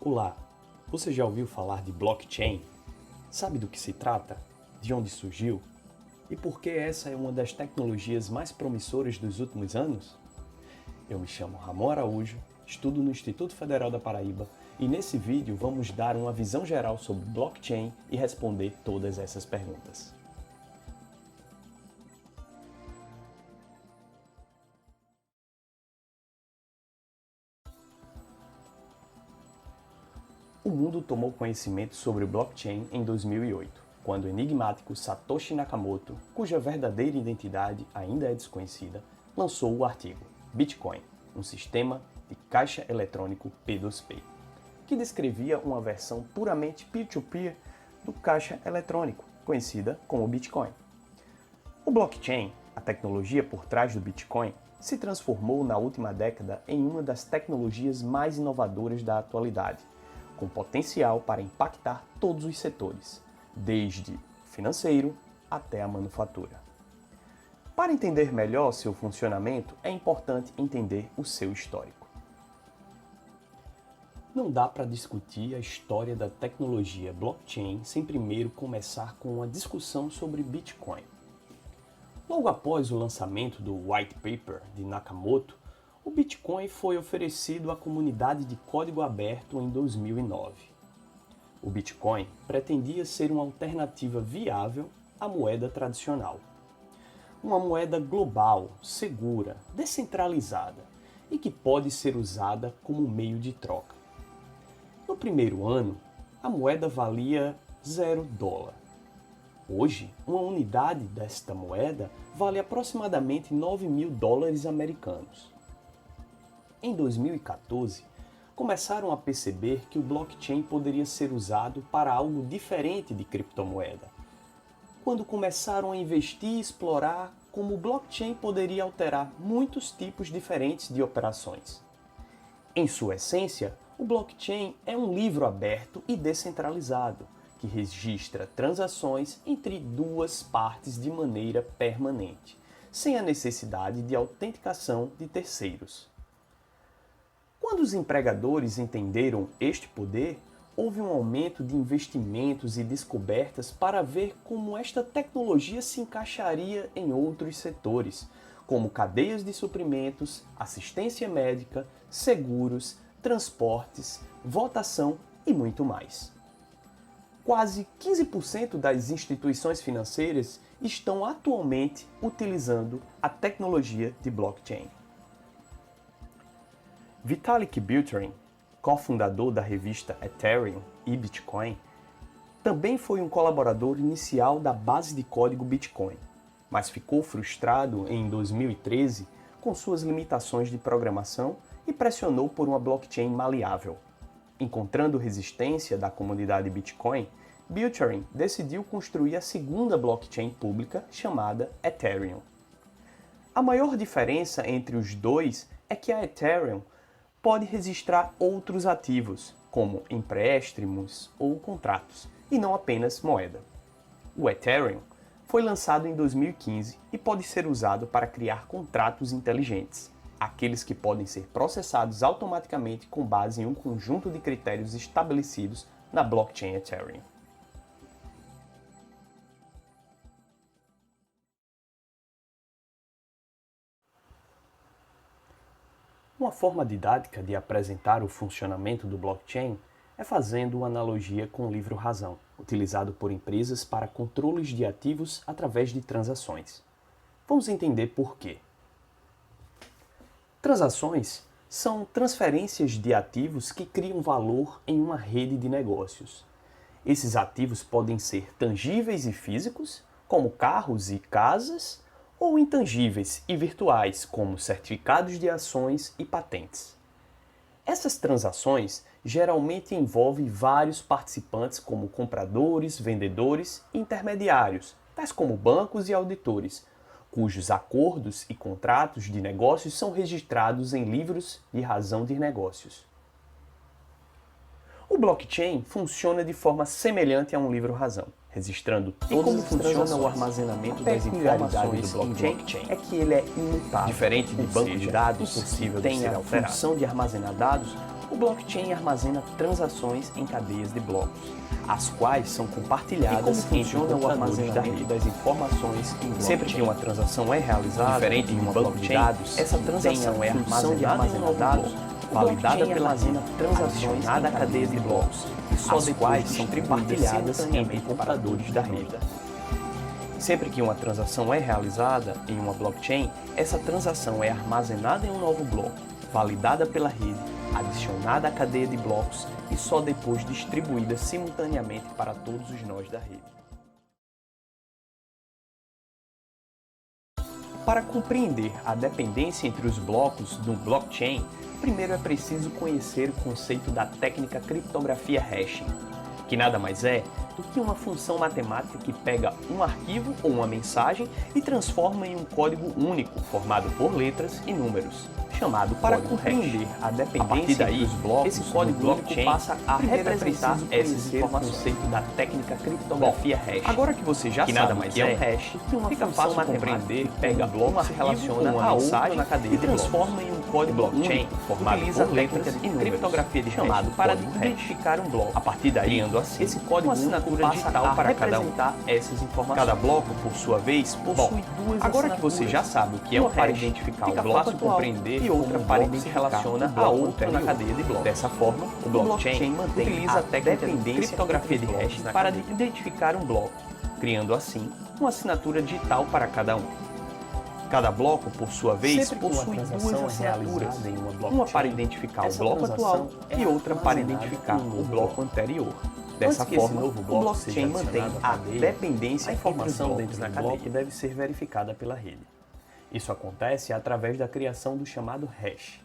Olá, você já ouviu falar de blockchain? Sabe do que se trata? De onde surgiu? E por que essa é uma das tecnologias mais promissoras dos últimos anos? Eu me chamo Ramon Araújo, estudo no Instituto Federal da Paraíba e nesse vídeo vamos dar uma visão geral sobre blockchain e responder todas essas perguntas. O mundo tomou conhecimento sobre o blockchain em 2008, quando o enigmático Satoshi Nakamoto, cuja verdadeira identidade ainda é desconhecida, lançou o artigo Bitcoin, um sistema de caixa eletrônico P2P, que descrevia uma versão puramente peer-to-peer do caixa eletrônico, conhecida como Bitcoin. O blockchain, a tecnologia por trás do Bitcoin, se transformou na última década em uma das tecnologias mais inovadoras da atualidade, com potencial para impactar todos os setores, desde o financeiro até a manufatura. Para entender melhor seu funcionamento, é importante entender o seu histórico. Não dá para discutir a história da tecnologia blockchain sem primeiro começar com uma discussão sobre Bitcoin. Logo após o lançamento do White Paper de Nakamoto, o Bitcoin foi oferecido à comunidade de código aberto em 2009. O Bitcoin pretendia ser uma alternativa viável à moeda tradicional. Uma moeda global, segura, descentralizada e que pode ser usada como meio de troca. No primeiro ano, a moeda valia $0. Hoje, uma unidade desta moeda vale aproximadamente $9.000 americanos. Em 2014, começaram a perceber que o blockchain poderia ser usado para algo diferente de criptomoeda, quando começaram a investir e explorar como o blockchain poderia alterar muitos tipos diferentes de operações. Em sua essência, o blockchain é um livro aberto e descentralizado, que registra transações entre duas partes de maneira permanente, sem a necessidade de autenticação de terceiros. Quando os empregadores entenderam este poder, houve um aumento de investimentos e descobertas para ver como esta tecnologia se encaixaria em outros setores, como cadeias de suprimentos, assistência médica, seguros, transportes, votação e muito mais. Quase 15% das instituições financeiras estão atualmente utilizando a tecnologia de blockchain. Vitalik Buterin, cofundador da revista Ethereum e Bitcoin, também foi um colaborador inicial da base de código Bitcoin, mas ficou frustrado em 2013 com suas limitações de programação e pressionou por uma blockchain maleável. Encontrando resistência da comunidade Bitcoin, Buterin decidiu construir a segunda blockchain pública chamada Ethereum. A maior diferença entre os dois é que a Ethereum pode registrar outros ativos, como empréstimos ou contratos, e não apenas moeda. O Ethereum foi lançado em 2015 e pode ser usado para criar contratos inteligentes, aqueles que podem ser processados automaticamente com base em um conjunto de critérios estabelecidos na blockchain Ethereum. Uma forma didática de apresentar o funcionamento do blockchain é fazendo uma analogia com o livro Razão, utilizado por empresas para controles de ativos através de transações. Vamos entender por quê. Transações são transferências de ativos que criam valor em uma rede de negócios. Esses ativos podem ser tangíveis e físicos, como carros e casas, ou intangíveis e virtuais, como certificados de ações e patentes. Essas transações geralmente envolvem vários participantes como compradores, vendedores e intermediários, tais como bancos e auditores, cujos acordos e contratos de negócios são registrados em livros de razão de negócios. O blockchain funciona de forma semelhante a um livro-razão, registrando todas as transações. O armazenamento das informações do blockchain é que ele é imutável. Diferente de banco de dados que tem a função de armazenar dados, O blockchain armazena transações em cadeias de blocos, as quais são compartilhadas entre o armazenamento das informações em sempre que uma transação é realizada, diferente em um banco de dados, essa transação é armazenada em um novo bloco, validada pela transações na cadeia de blocos, as quais são compartilhadas entre computadores da rede. Sempre que uma transação é realizada em uma blockchain, essa transação é armazenada em um novo bloco, validada pela rede, adicionada à cadeia de blocos e só depois distribuída simultaneamente para todos os nós da rede. Para compreender a dependência entre os blocos no blockchain, primeiro é preciso conhecer o conceito da técnica criptografia hashing, que nada mais é do que uma função matemática que pega um arquivo ou uma mensagem e transforma em um código único, formado por letras e números, chamado para compreender a dependência dos blocos. Esse código blockchain passa a representar essas informações. O conceito da técnica criptografia hash. Agora que você já sabe nada mais é um hash, que uma fica fácil compreender, pega bloco, se relaciona a mensagem na cadeia e transforma em um código blockchain formado por letras e números, criptografia de chamado para identificar um bloco. A partir daí, criando assim esse código assinatura digital para cada um. Essas informações. Cada bloco, por sua vez, possui duas. Agora que você já sabe o que é um para identificar o bloco, compreender e outra para se relaciona a outra na cadeia de blocos. Dessa forma, o blockchain utiliza a técnica de criptografia de hash para identificar um bloco, criando assim uma assinatura digital para cada um. Cada bloco, por sua vez, possui duas assinaturas, uma para identificar o bloco atual e outra para identificar o bloco anterior. Dessa forma, o blockchain mantém a dependência. A informação dentro da cadeia deve ser verificada pela rede. Isso acontece através da criação do chamado hash.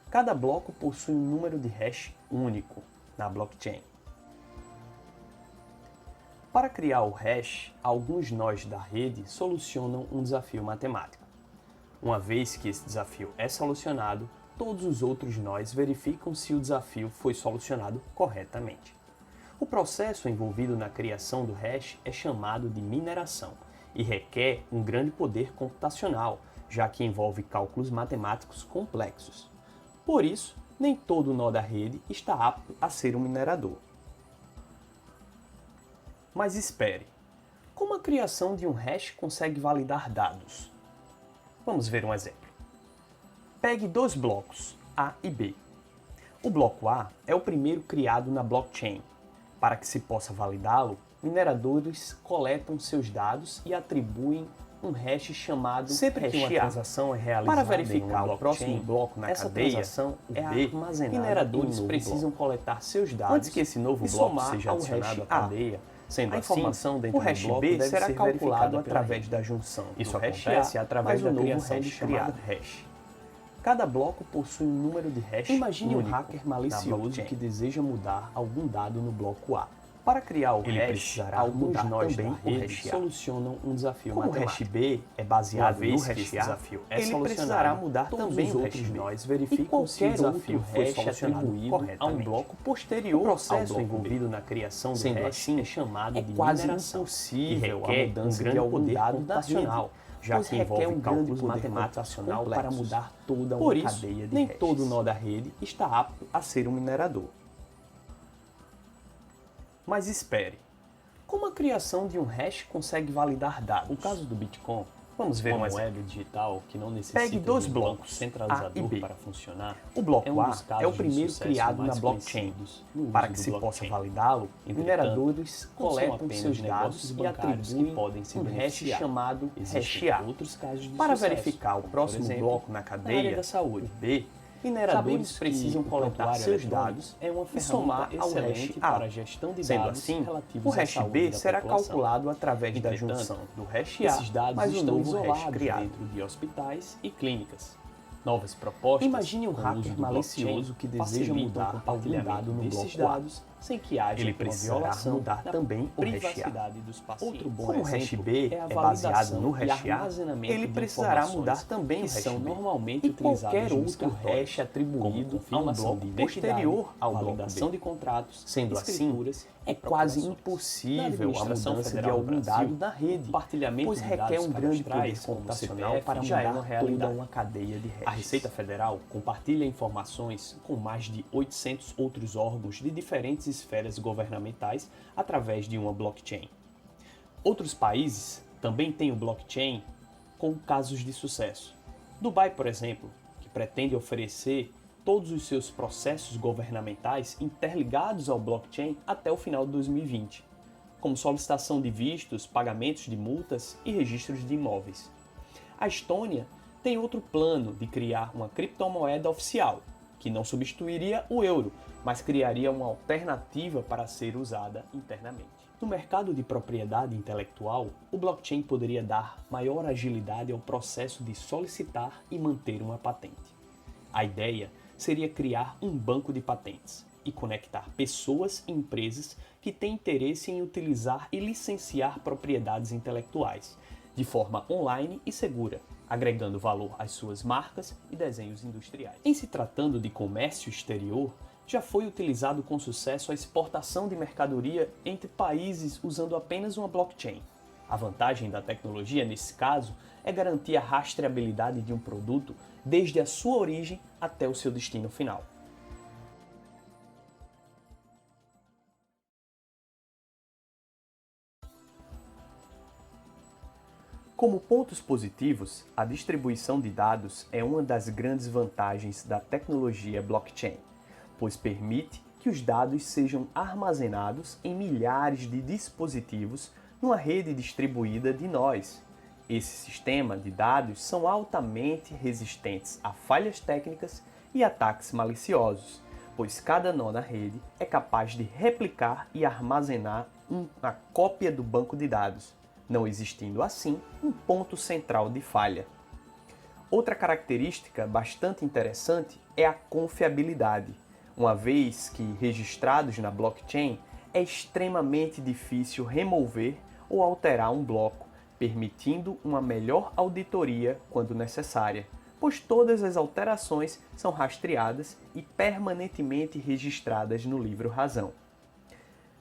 Cada bloco possui um número de hash único na blockchain. Para criar o hash, alguns nós da rede solucionam um desafio matemático. Uma vez que esse desafio é solucionado, todos os outros nós verificam se o desafio foi solucionado corretamente. O processo envolvido na criação do hash é chamado de mineração e requer um grande poder computacional, já que envolve cálculos matemáticos complexos. Por isso, nem todo nó da rede está apto a ser um minerador. Mas espere, como a criação de um hash consegue validar dados? Vamos ver um exemplo. Pegue dois blocos, A e B. O bloco A é o primeiro criado na blockchain. Para que se possa validá-lo, mineradores coletam seus dados e atribuem um hash chamado sempre que uma transação é realizada para verificar o próximo bloco na cadeia, o B, mineradores precisam coletar seus dados antes que esse novo bloco seja adicionado à cadeia. Sendo a informação dentro do bloco B será calculado através da junção. Isso acontece através da criação de chamado hash. Cada bloco possui um número de hash. Imagine um hacker malicioso que deseja mudar algum dado no bloco A. Para criar o hash, precisará alguns nós da rede solucionam um desafio matemático. Como o hash B é baseado no hash A, ele precisará mudar também os outros nós verificam se o desafio foi solucionado a um bloco posterior. O processo envolvido na criação do hash é chamado de mineração, impossível a mudança de algum dado nacional, já que envolve cálculos matemáticos para mudar toda uma cadeia de hashes. Nem todo nó da rede está apto a ser um minerador. Mas espere, como a criação de um hash consegue validar dados? No caso do Bitcoin, vamos ver uma moeda digital que não necessita de um bloco centralizador para funcionar. O bloco A é o primeiro criado na blockchain. Para que se possa validá-lo, mineradores coletam seus dados e atribuem um hash chamado hash A. Para verificar o próximo bloco na cadeia, o B, mineradores precisam coletar seus dados e somar ao hash A. Para a gestão de dados. Sendo assim, o hash B será calculado através da junção do hash A mais o novo hash criado dentro de hospitais e clínicas. Novas propostas. Imagine um hacker malicioso que deseja mudar algum dado no bloco A, sem que haja uma violação mudar também o hash A. Outro bom exemplo, o hash B é baseado no hash A, ele precisará mudar também o hash B normalmente e qualquer outro hash atribuído a um bloco posterior à validação de contratos. Sendo assim, é quase impossível a mudança de algum dado da rede, pois requer um grande poder computacional para mudar toda uma cadeia de hashes. Receita Federal compartilha informações com mais de 800 outros órgãos de diferentes esferas governamentais através de uma blockchain. Outros países também têm o blockchain com casos de sucesso. Dubai, por exemplo, que pretende oferecer todos os seus processos governamentais interligados ao blockchain até o final de 2020, como solicitação de vistos, pagamentos de multas e registros de imóveis. A Estônia tem outro plano de criar uma criptomoeda oficial, que não substituiria o euro, mas criaria uma alternativa para ser usada internamente. No mercado de propriedade intelectual, o blockchain poderia dar maior agilidade ao processo de solicitar e manter uma patente. A ideia seria criar um banco de patentes e conectar pessoas e empresas que têm interesse em utilizar e licenciar propriedades intelectuais, de forma online e segura, agregando valor às suas marcas e desenhos industriais. Em se tratando de comércio exterior, já foi utilizado com sucesso a exportação de mercadoria entre países usando apenas uma blockchain. A vantagem da tecnologia, nesse caso, é garantir a rastreabilidade de um produto desde a sua origem até o seu destino final. Como pontos positivos, a distribuição de dados é uma das grandes vantagens da tecnologia blockchain, pois permite que os dados sejam armazenados em milhares de dispositivos numa rede distribuída de nós. Esse sistema de dados são altamente resistentes a falhas técnicas e ataques maliciosos, pois cada nó na rede é capaz de replicar e armazenar uma cópia do banco de dados, não existindo assim um ponto central de falha. Outra característica bastante interessante é a confiabilidade, uma vez que registrados na blockchain é extremamente difícil remover ou alterar um bloco, permitindo uma melhor auditoria quando necessária, pois todas as alterações são rastreadas e permanentemente registradas no livro-razão.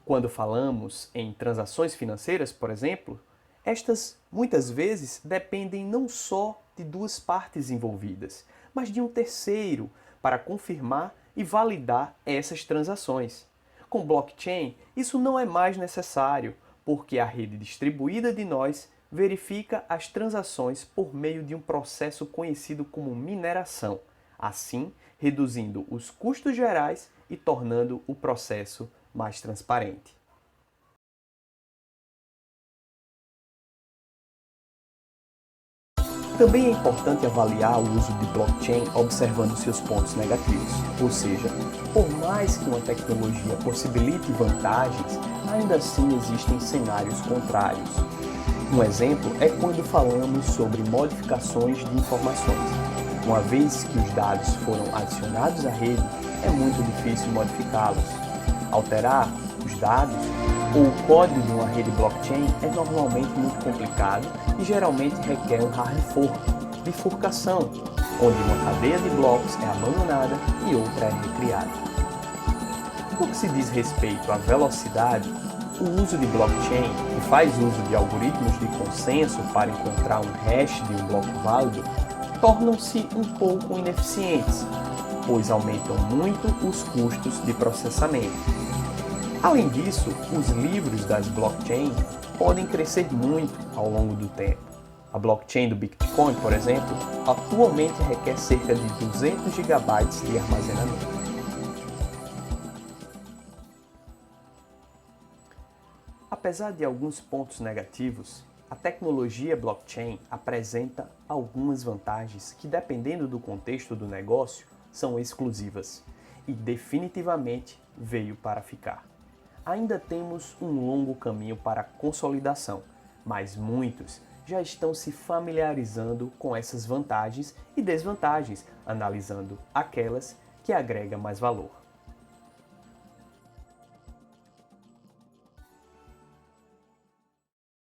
Quando falamos em transações financeiras, por exemplo, estas muitas vezes dependem não só de duas partes envolvidas, mas de um terceiro para confirmar e validar essas transações. Com blockchain, isso não é mais necessário, porque a rede distribuída de nós verifica as transações por meio de um processo conhecido como mineração, assim reduzindo os custos gerais e tornando o processo mais transparente. Também é importante avaliar o uso de blockchain observando seus pontos negativos, ou seja, por mais que uma tecnologia possibilite vantagens, ainda assim existem cenários contrários. Um exemplo é quando falamos sobre modificações de informações. Uma vez que os dados foram adicionados à rede, é muito difícil modificá-los. Alterar os dados ou o código de uma rede blockchain é normalmente muito complicado e geralmente requer um hard fork, bifurcação, onde uma cadeia de blocos é abandonada e outra é recriada. No que se diz respeito à velocidade, o uso de blockchain, que faz uso de algoritmos de consenso para encontrar um hash de um bloco válido, tornam-se um pouco ineficientes, pois aumentam muito os custos de processamento. Além disso, os livros das blockchain podem crescer muito ao longo do tempo. A blockchain do Bitcoin, por exemplo, atualmente requer cerca de 200 GB de armazenamento. Apesar de alguns pontos negativos, a tecnologia blockchain apresenta algumas vantagens que, dependendo do contexto do negócio, são exclusivas e definitivamente veio para ficar. Ainda temos um longo caminho para a consolidação, mas muitos já estão se familiarizando com essas vantagens e desvantagens, analisando aquelas que agregam mais valor.